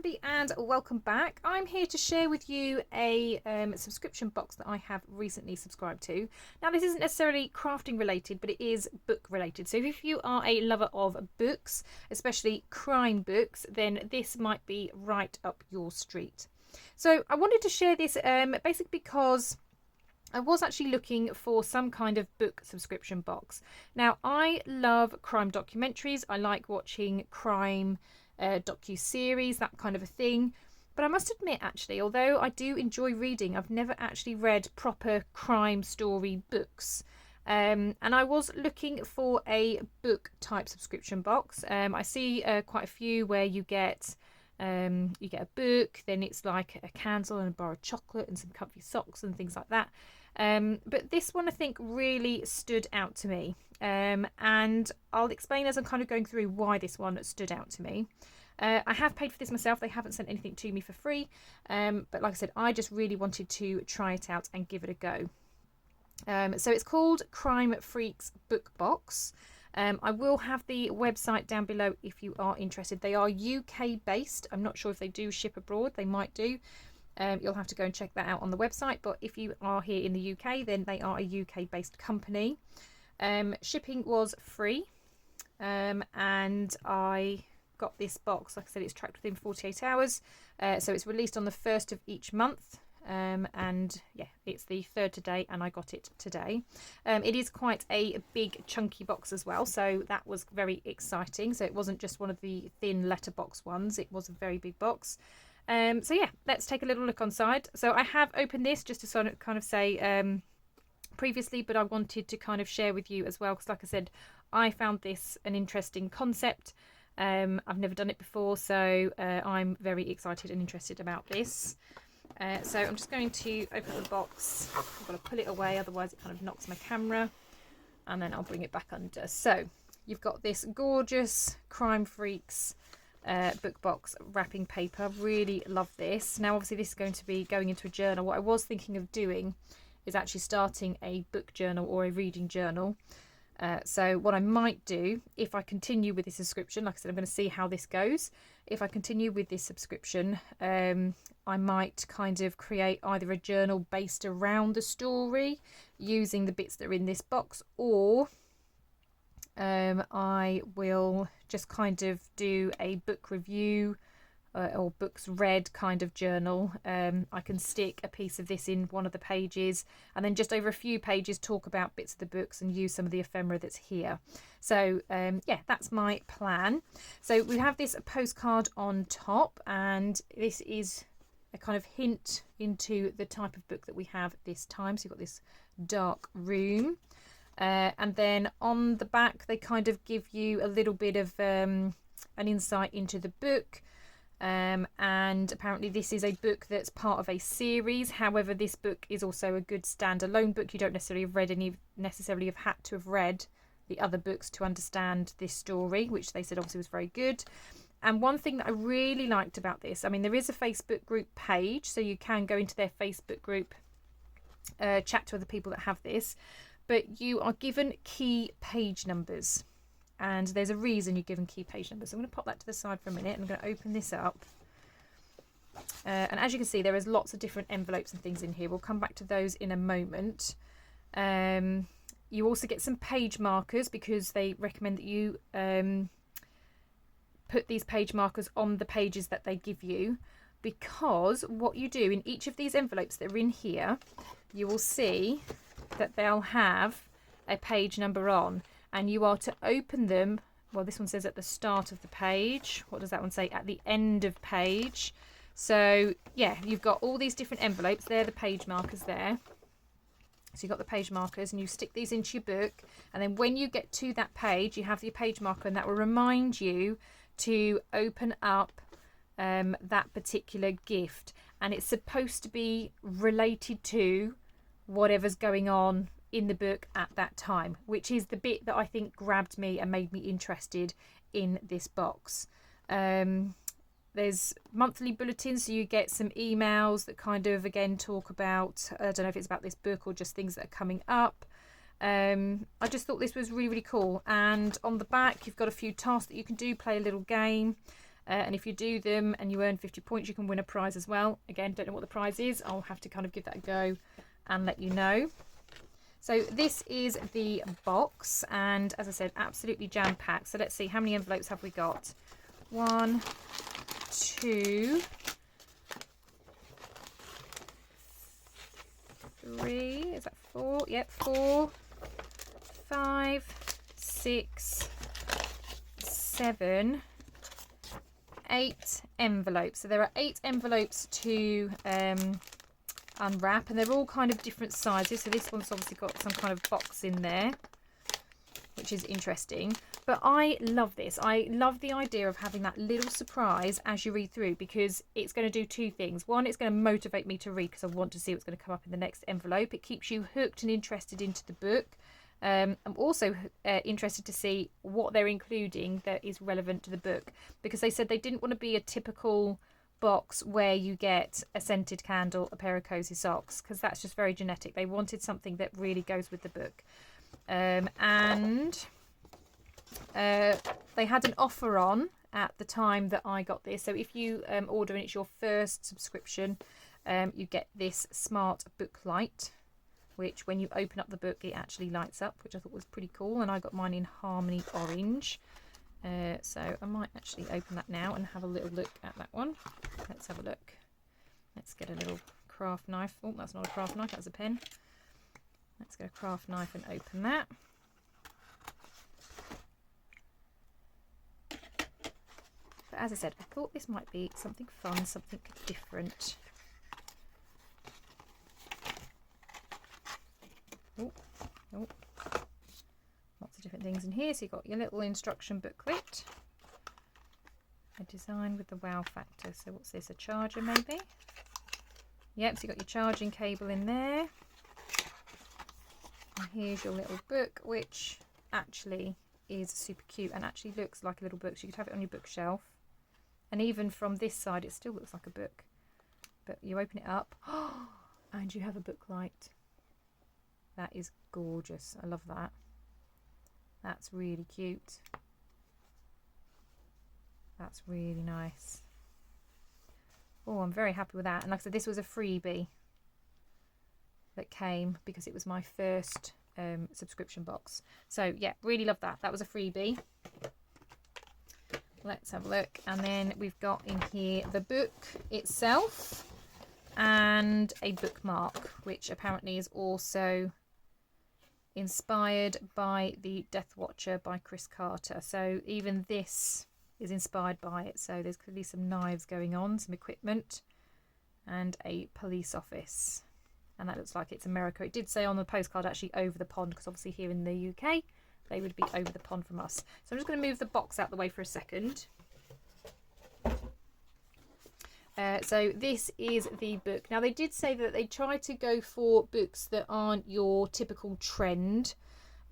Bambi and welcome back. I'm here to share with you a subscription box that I have recently subscribed to. Now this isn't necessarily crafting related, but it is book related. So if you are a lover of books, especially crime books, then this might be right up your street. So I wanted to share this basically because I was actually looking for some kind of book subscription box. Now, I love crime documentaries. I like watching crime docu-series, that kind of a thing. But I must admit, actually, although I do enjoy reading, I've never actually read proper crime story books. And I was looking for a book type subscription box. I see quite a few where you get a book, then it's like a candle and a bar of chocolate and some comfy socks and things like that. But this one I think really stood out to me, and I'll explain as I'm kind of going through why this one stood out to me. I have paid for this myself. They haven't sent anything to me for free, but like I said, I just really wanted to try it out and give it a go. So it's called CrimeFreaks book box. I will have the website down below if you are interested. They are UK based. I'm not sure if they do ship abroad. They might do. You'll have to go and check that out on the website, but if you are here in the UK, then they are a UK based company. Shipping was free, and I got this box. Like I said, it's tracked within 48 hours, so it's released on the 1st of each month. And yeah, it's the 3rd today and I got it today. It is quite a big chunky box as well, so that was very exciting. So it wasn't just one of the thin letterbox ones, it was a very big box. So yeah, let's take a little look inside. So I have opened this just to sort of kind of say previously, but I wanted to kind of share with you as well, because like I said, I found this an interesting concept. I've never done it before, so I'm very excited and interested about this. So I'm just going to open the box. I've got to pull it away, otherwise it kind of knocks my camera, and then I'll bring it back under. So you've got this gorgeous CrimeFreaks book box wrapping paper. Really love this. Now obviously this is going to be going into a journal. What I was thinking of doing is actually starting a book journal or a reading journal. So what I might do, if I continue with this subscription, like I said, I'm going to see how this goes. If I continue with this subscription, I might kind of create either a journal based around the story using the bits that are in this box, or I will just kind of do a book review or books read kind of journal. I can stick a piece of this in one of the pages, and then just over a few pages talk about bits of the books and use some of the ephemera that's here. So yeah, that's my plan. So we have this postcard on top, and this is a kind of hint into the type of book that we have this time. So you've got this dark room, and then on the back they kind of give you a little bit of an insight into the book. And apparently this is a book that's part of a series. However, this book is also a good standalone book. You don't necessarily have had to have read the other books to understand this story, which they said obviously was very good. And one thing that I really liked about this, I mean, there is a Facebook group page, so you can go into their Facebook group, chat to other people that have this, but you are given key page numbers. And there's a reason you're given key page numbers. So I'm going to pop that to the side for a minute, and I'm going to open this up. And as you can see, there is lots of different envelopes and things in here. We'll come back to those in a moment. You also get some page markers, because they recommend that you put these page markers on the pages that they give you, because what you do in each of these envelopes that are in here, you will see that they'll have a page number on. And you are to open them, well, this one says at the start of the page. What does that one say? At the end of page. So yeah, you've got all these different envelopes. They're the page markers there. So you've got the page markers, and you stick these into your book. And then when you get to that page, you have your page marker, and that will remind you to open up that particular gift. And it's supposed to be related to whatever's going on in the book at that time, which is the bit that I think grabbed me and made me interested in this box. There's monthly bulletins, so you get some emails that kind of again talk about, I don't know if it's about this book or just things that are coming up. I just thought this was really, really cool. And on the back you've got a few tasks that you can do, play a little game. And if you do them and you earn 50 points, you can win a prize as well. Again, don't know what the prize is. I'll have to kind of give that a go and let you know. So this is the box, and as I said, absolutely jam-packed. So let's see, how many envelopes have we got? 1, 2, 3, is that 4? Yep, 4, 5, 6, 7, 8 envelopes. So there are 8 envelopes to unwrap, and they're all kind of different sizes. So this one's obviously got some kind of box in there, which is interesting. But I love this. I love the idea of having that little surprise as you read through, because it's going to do 2 things. One, it's going to motivate me to read because I want to see what's going to come up in the next envelope. It keeps you hooked and interested into the book. I'm also interested to see what they're including that is relevant to the book, because they said they didn't want to be a typical box where you get a scented candle, a pair of cozy socks, because that's just very generic. They wanted something that really goes with the book. They had an offer on at the time that I got this. So if you order and it's your first subscription, you get this smart book light, which when you open up the book, it actually lights up, which I thought was pretty cool. And I got mine in Harmony Orange. So I might actually open that now and have a little look at that one. Let's have a look. Let's get a little craft knife. Oh, that's not a craft knife, that's a pen. Let's get a craft knife and open that. But as I said, I thought this might be something fun, something different. Oh, oh. Lots of different things in here. So you've got your little instruction booklet. A design with the wow factor. So what's this, a charger maybe? Yep, so you've got your charging cable in there. And here's your little book, which actually is super cute and actually looks like a little book. So you could have it on your bookshelf. And even from this side, it still looks like a book. But you open it up, and you have a book light. That is gorgeous. I love that. That's really cute. That's really nice. Oh, I'm very happy with that. And like I said, this was a freebie that came because it was my first subscription box. So yeah, really love that. That was a freebie. Let's have a look. And then we've got in here the book itself and a bookmark, which apparently is also inspired by the Death Watcher by Chris Carter. So even this is inspired by it. So there's clearly some knives going on, some equipment, and a police office. And that looks like it's America. It did say on the postcard actually over the pond, because obviously here in the UK they would be over the pond from us. So I'm just going to move the box out the way for a second. So this is the book. Now they did say that they try to go for books that aren't your typical trend,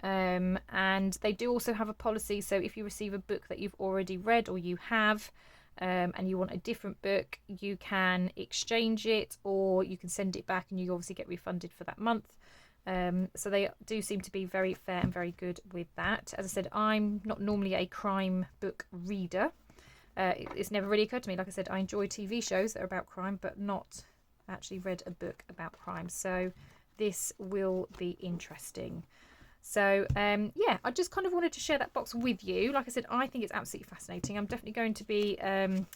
and they do also have a policy. So if you receive a book that you've already read or you have, and you want a different book, you can exchange it or you can send it back and you obviously get refunded for that month. So they do seem to be very fair and very good with that. As I said, I'm not normally a crime book reader. It's never really occurred to me. Like I said, I enjoy TV shows that are about crime, but not actually read a book about crime. So this will be interesting. So yeah, I just kind of wanted to share that box with you. Like I said, I think it's absolutely fascinating. I'm definitely going to be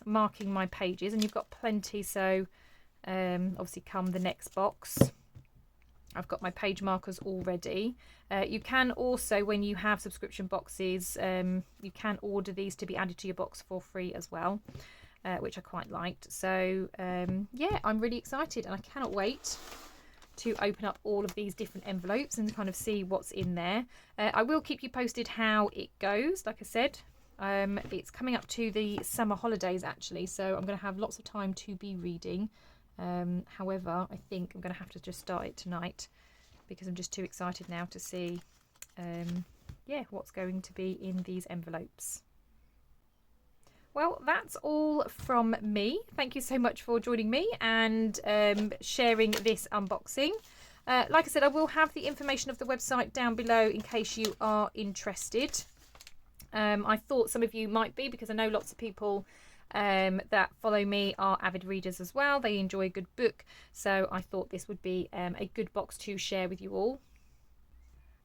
marking my pages, and you've got plenty. So obviously come the next box, I've got my page markers already. You can also, when you have subscription boxes, you can order these to be added to your box for free as well, which I quite liked. So yeah, I'm really excited and I cannot wait to open up all of these different envelopes and kind of see what's in there. I will keep you posted how it goes. Like I said, it's coming up to the summer holidays actually, so I'm going to have lots of time to be reading. However, I think I'm going to have to just start it tonight because I'm just too excited now to see yeah, what's going to be in these envelopes. Well, that's all from me. Thank you so much for joining me and sharing this unboxing. Like I said, I will have the information of the website down below in case you are interested. I thought some of you might be, because I know lots of people that follow me are avid readers as well. They enjoy a good book, so I thought this would be a good box to share with you all.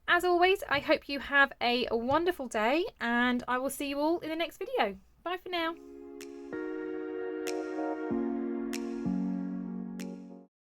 As always, I hope you have a wonderful day, and I will see you all in the next video. Bye for now.